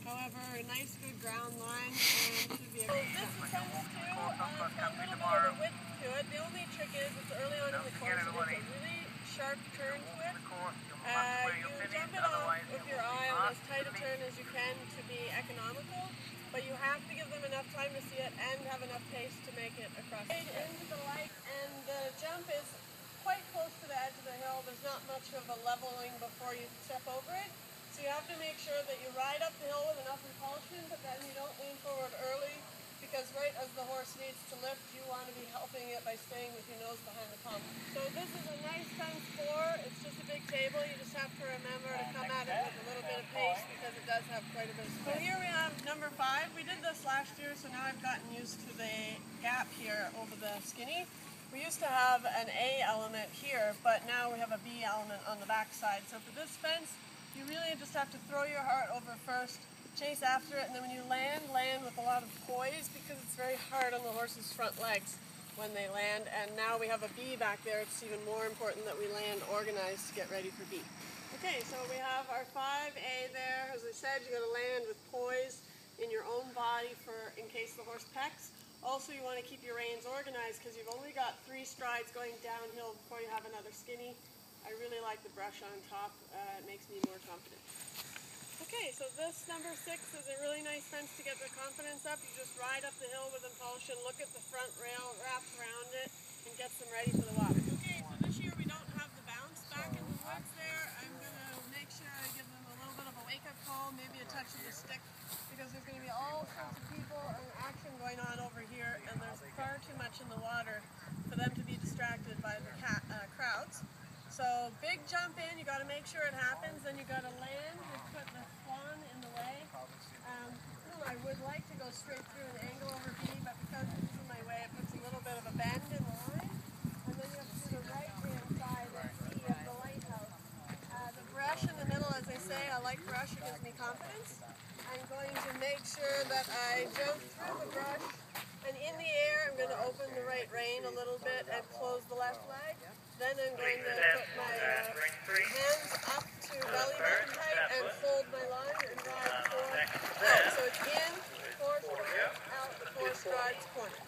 However, a nice good ground line and should be a good this is fence too. It's got a little bit of a width to it. The only trick is it's early on in the course and it's a really sharp turn to it. You jump it off with your eye on as tight a turn as you can to be economical, but you have to give them enough time to see it and have enough pace to make it across. Into the light, and the jump is quite close to the edge of the hill. There's not much of a leveling before you step over it. So you have to make sure that you ride up the hill with enough impulsion, but then you don't lean forward early, because right as the horse needs to lift, you want to be helping it by staying with your nose behind the pommel. So this is a nice fence 4. It's just a big table. You just have to remember to come at it with a little bit of pace because it does have quite a bit of space. So here we have number 5. We did this last year, so now I've gotten used to the gap here over the skinny. We used to have an A element here, but now we have a B element on the back side. So for this fence, you really just have to throw your heart over first, chase after it, and then when you land with a lot of poise, because it's very hard on the horse's front legs when they land. And now we have a B back there. It's even more important that we land organized to get ready for B. Okay, so we have our 5A there. As I said, you got to land with poise in your own body in case the horse pecks. Also, you want to keep your reins organized because you've only got 3 strides going downhill before you have another skinny. I really like the brush on top. It makes me more confident. Okay, so this number 6 is a really nice fence to get the confidence up. You just ride up the hill with impulsion, look at the front rail, wrap around it, and gets them ready for the water. Okay, so this year we don't have the bounce back in the woods there. I'm going to make sure I give them a little bit of a wake-up call, maybe a touch of the stick, because there's going to be all sorts of people and action going on over here, and there's far too much in the water for them to be distracted by the crowds. So big jump in, you got to make sure it happens, then you got to land, you put the swan in the way. I would like to go straight through an angle over B, but because it's in my way, it puts a little bit of a bend in the line. And then you have to do the right-hand side and C of the lighthouse. The brush in the middle, as I say, I like brush, it gives me confidence. I'm going to make sure that I jump through the brush, and in the air I'm going to open the right rein a little bit and close the left leg. Then I'm going to put my hands up to belly button height and fold my line and ride 4 out. So it's in, 4 strides, out, 4 strides, corner.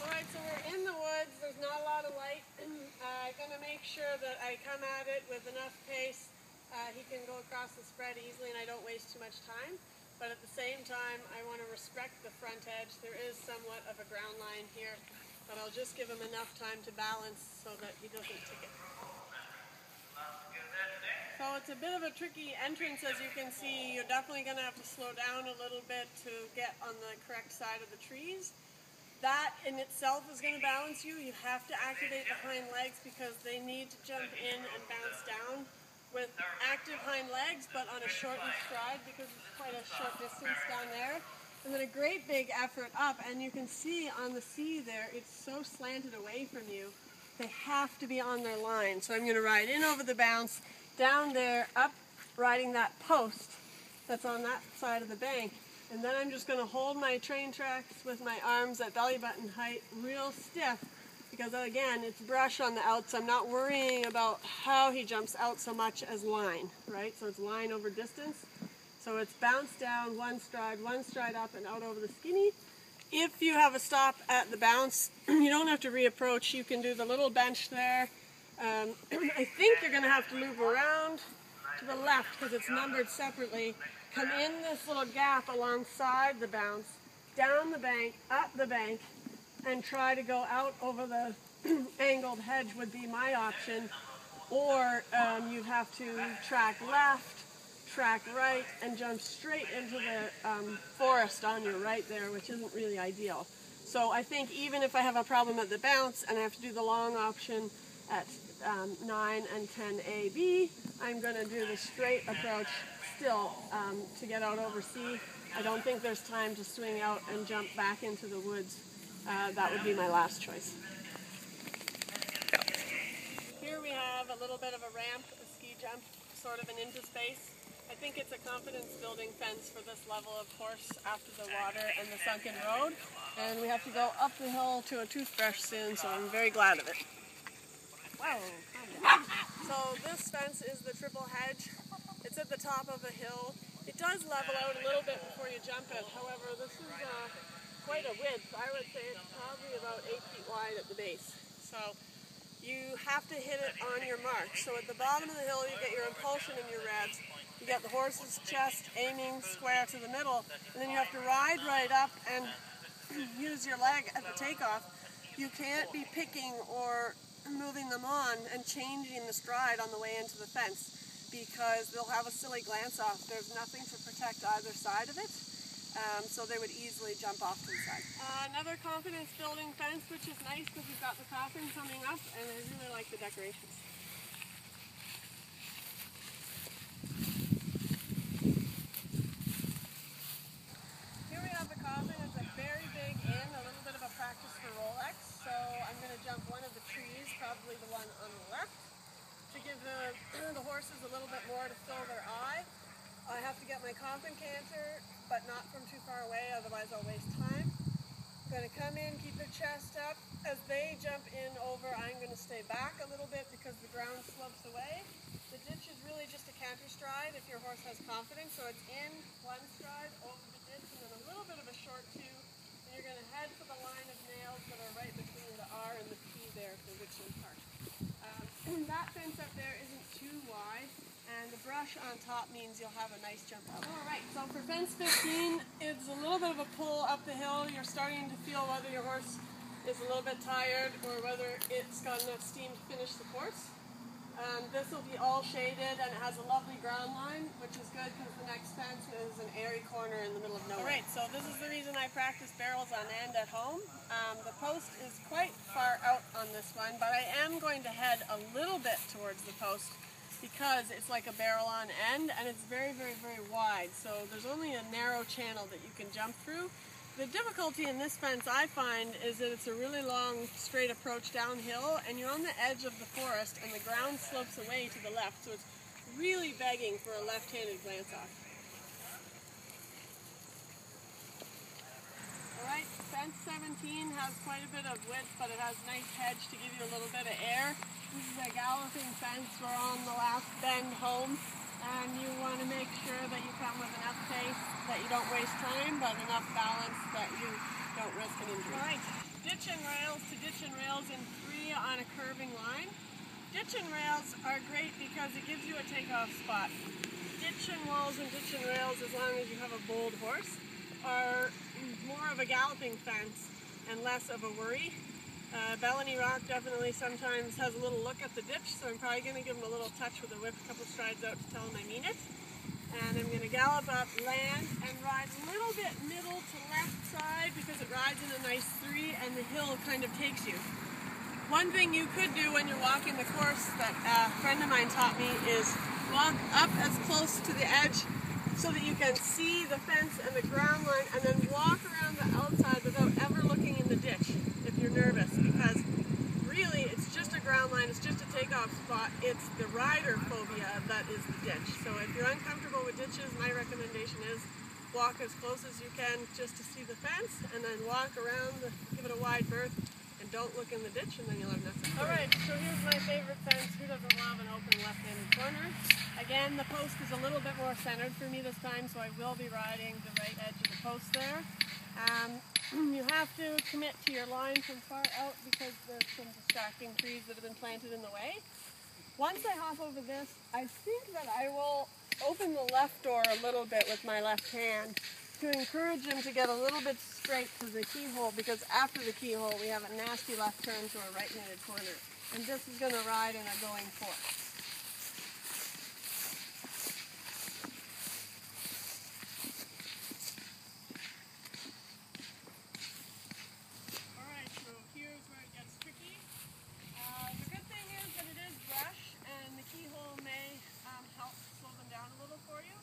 Alright, so we're in the woods, there's not a lot of light. I'm going to make sure that I come at it with enough pace. He can go across the spread easily and I don't waste too much time. But at the same time, I want to respect the front edge. There is somewhat of a ground line here. But I'll just give him enough time to balance so that he doesn't tick it. So it's a bit of a tricky entrance, as you can see. You're definitely going to have to slow down a little bit to get on the correct side of the trees. That in itself is going to balance you. You have to activate the hind legs because they need to jump in and bounce down with active hind legs, but on a shortened stride because it's quite a short distance down there. And then a great big effort up, and you can see on the C there, it's so slanted away from you. They have to be on their line. So I'm going to ride in over the bounce, down there, up, riding that post that's on that side of the bank. And then I'm just going to hold my train tracks with my arms at belly button height, real stiff, because again, it's brush on the out, so I'm not worrying about how he jumps out so much as line, right? So it's line over distance. So it's bounce down, 1 stride up and out over the skinny. If you have a stop at the bounce, you don't have to reapproach. You can do the little bench there. I think you're going to have to move around to the left because it's numbered separately. Come in this little gap alongside the bounce, down the bank, up the bank, and try to go out over the angled hedge would be my option. Or you'd have to track left, track right, and jump straight into the forest on your right there, which isn't really ideal. So I think even if I have a problem at the bounce and I have to do the long option at 9 and 10 AB, I'm going to do the straight approach still to get out over C. I don't think there's time to swing out and jump back into the woods. That would be my last choice. Here we have a little bit of a ramp, a ski jump, sort of an into space. I think it's a confidence-building fence for this level of horse after the water and the sunken road. And we have to go up the hill to a toothbrush soon, so I'm very glad of it. Whoa, calm down. So this fence is the triple hedge. It's it's at the top of a hill. It does level out a little bit before you jump it. However, this is quite a width. I would say it's probably about 8 feet wide at the base. So you have to hit it on your mark. So at the bottom of the hill, you get your impulsion and your revs. You get the horse's chest aiming square to the middle, and then you have to ride right up and use your leg at the takeoff. You can't be picking or moving them on and changing the stride on the way into the fence, because they'll have a silly glance off. There's nothing to protect either side of it, so they would easily jump off to the side. Another confidence building fence, which is nice because we've got the coffin coming up, and I really like the decorations. Here we have the coffin. It's a very big inn, a little bit of a practice for Rolex, so I'm going to jump one of the trees, probably the one on the left, to give the horses a little bit more to fill their eye. I have to get my coffin canter, but not from too far away, otherwise I'll waste time. I'm going to come in, keep their chest up. As they jump in over, I'm going to stay back a little bit because the ground slopes away. The ditch is really just a canter stride if your horse has confidence, so it's in one stride, over the ditch, and then a little bit of a short two. And you're going to head for the line of nails that are right between the R and the P there for Richland Park. That fence up there isn't too wide, and the brush on top means you'll have a nice jump out. Alright, so for fence 15, it's a little bit of a pull up the hill. You're starting to feel whether your horse is a little bit tired or whether it's got enough steam to finish the course. This will be all shaded, and it has a lovely ground line, which is good because the next fence is an airy corner in the middle of nowhere. Alright, so this is the reason I practice barrels on end at home. The post is quite far out on this one, but I am going to head a little bit towards the post because it's like a barrel on end, and it's very, very, very wide. So there's only a narrow channel that you can jump through. The difficulty in this fence, I find, is that it's a really long, straight approach downhill, and you're on the edge of the forest, and the ground slopes away to the left, so it's really begging for a left-handed glance off. Alright, fence 17 has quite a bit of width, but it has a nice hedge to give you a little bit of air. This is a galloping fence. We're on the last bend home, and you want to make sure that you come with enough pace that you don't waste time, but enough balance that you don't risk an injury. Alright, ditch and rails to ditch and rails in 3 on a curving line. Ditch and rails are great because it gives you a takeoff spot. Ditch and walls and ditch and rails, as long as you have a bold horse, are more of a galloping fence and less of a worry. Bellany Rock definitely sometimes has a little look at the ditch, so I'm probably going to give him a little touch with the whip, a couple strides out to tell him I mean it. And I'm going to gallop up, land, and ride a little bit middle to left side because it rides in a nice 3 and the hill kind of takes you. One thing you could do when you're walking the course that a friend of mine taught me is walk up as close to the edge so that you can see the fence and the ground line, and then walk around the outside without ever looking in the ditch if you're nervous, because really it's just a ground line, it's just a takeoff spot. It's the rider phobia that is the ditch. So if you're uncomfortable with ditches, my recommendation is walk as close as you can just to see the fence, and then walk around, give it a wide berth, and don't look in the ditch, and then you'll have nothing. Alright, so here's my favorite fence. Who doesn't love an open left-handed corner? Again, the post is a little bit more centered for me this time, so I will be riding the right edge of the post there. You have to commit to your line from far out because there's some distracting trees that have been planted in the way. Once I hop over this, I think that I will open the left door a little bit with my left hand to encourage him to get a little bit straight to the keyhole, because after the keyhole we have a nasty left turn to a right-handed corner, and this is going to ride in a going 4. Alright, so here's where it gets tricky. The good thing is that it is brush, and the keyhole may help slow them down a little for you.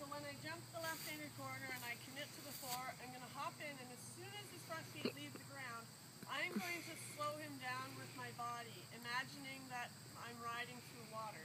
So when I jump the left-handed corner and I commit to the 4, I'm going to hop in, and as soon as his front feet leave the ground, I'm going to slow him down with my body, imagining that I'm riding through water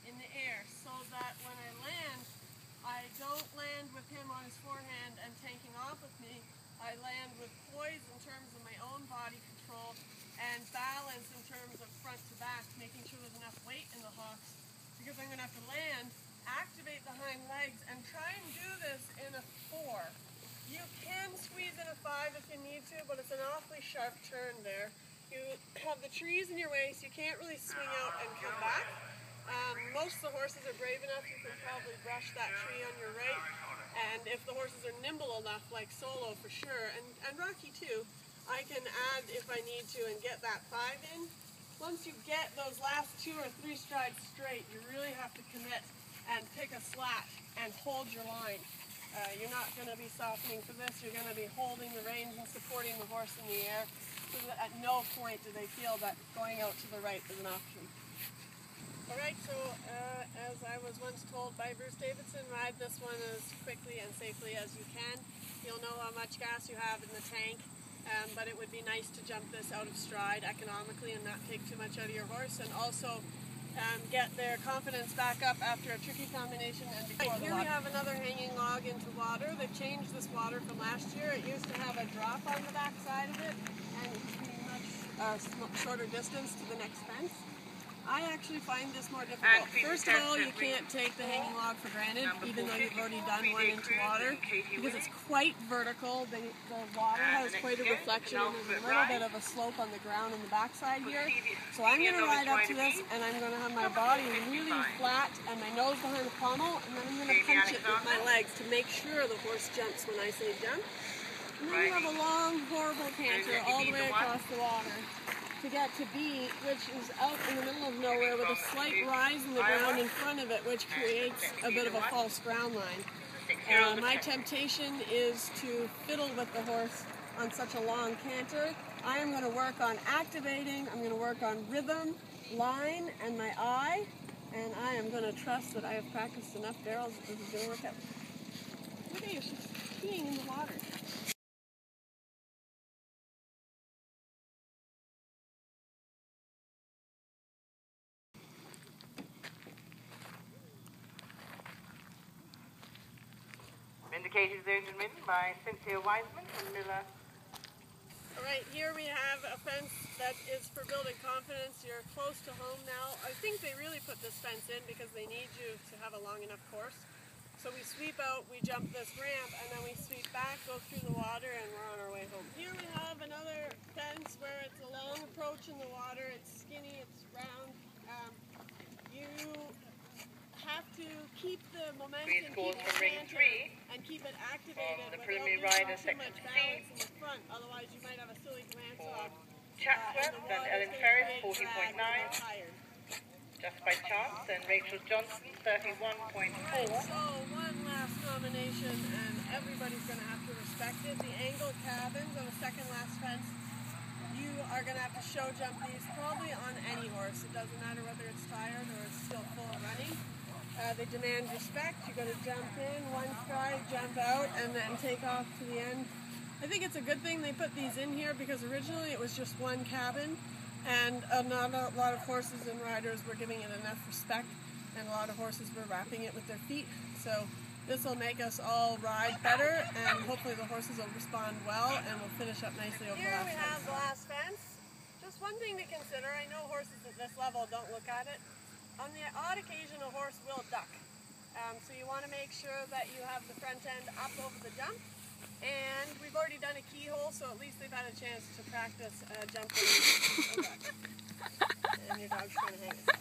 in the air, so that when I land, I don't land with him on his forehand and tanking off with me. I land with poise in terms of my own body control and balance in terms of front to back, making sure there's enough weight in the hocks, because I'm going to have to land, activate hind legs and try and do this in a 4. You can squeeze in a 5 if you need to, but it's an awfully sharp turn there. You have the trees in your way, so you can't really swing out and come back. Most of the horses are brave enough, you can probably brush that tree on your right. And if the horses are nimble enough, like Solo for sure, and Rocky too, I can add if I need to and get that 5 in. Once you get those last 2 or 3 strides straight, you really have to commit and pick a slat and hold your line. You're not going to be softening for this, you're going to be holding the reins and supporting the horse in the air, so that at no point do they feel that going out to the right is an option. Alright, so as I was once told by Bruce Davidson, ride this one as quickly and safely as you can. You'll know how much gas you have in the tank, but it would be nice to jump this out of stride economically and not take too much out of your horse, and also get their confidence back up after a tricky combination and before the water. Here we have another hanging log into water. They've changed this water from last year. It used to have a drop on the back side of it, and it used to be much shorter distance to the next fence. I actually find this more difficult. First of all, you can't take the hanging log for granted, even though you've already done one into water, because it's quite vertical. The water has quite a reflection, and there's a little bit of a slope on the ground on the backside here. So I'm going to ride up to this, and I'm going to have my body really flat and my nose behind the pommel, and then I'm going to punch it with my legs to make sure the horse jumps when I say jump. And then you have a long, horrible canter all the way across the water to get to B, which is out in the middle of nowhere with a slight rise in the ground in front of it, which creates a bit of a false ground line. My temptation is to fiddle with the horse on such a long canter. I am going to work on activating, I'm going to work on rhythm, line, and my eye, and I am going to trust that I have practiced enough barrels that this is going to work out. Look at you, she's peeing in the water. Vindicated Zones and Ridden by Cynthia Wiseman from Miller. Alright, here we have a fence that is for building confidence. You're close to home now. I think they really put this fence in because they need you to have a long enough course. So we sweep out, we jump this ramp, and then we sweep back, go through the water, and we're on our way home. Here we have another fence where it's a long approach in the water. It's skinny, it's round. You have to keep the momentum, keep the canter, and keep it activated without losing too much balance in the front. Otherwise, you might have a silly glance off. Chatsworth and Ellen Ferris, 40.9. Just by chance, and Rachel Johnson, 31.4. Right, so one last combination, and everybody's going to have to respect it. The angled cabins on the second last fence, you are going to have to show jump these probably on any horse. It doesn't matter whether it's tired or it's still full of running. They demand respect. You're going to jump in, one stride, jump out, and then take off to the end. I think it's a good thing they put these in here because originally it was just one cabin, and not a lot of horses and riders were giving it enough respect, and a lot of horses were wrapping it with their feet. So this will make us all ride better, and hopefully the horses will respond well, and we'll finish up nicely over the last fence. Here we have the last fence. Just one thing to consider, I know horses at this level don't look at it. On the odd occasion, a horse will duck. So you want to make sure that you have the front end up over the jump. And we've already done a keyhole, so at least they've had a chance to practice jumping. And your dog's trying to hang it.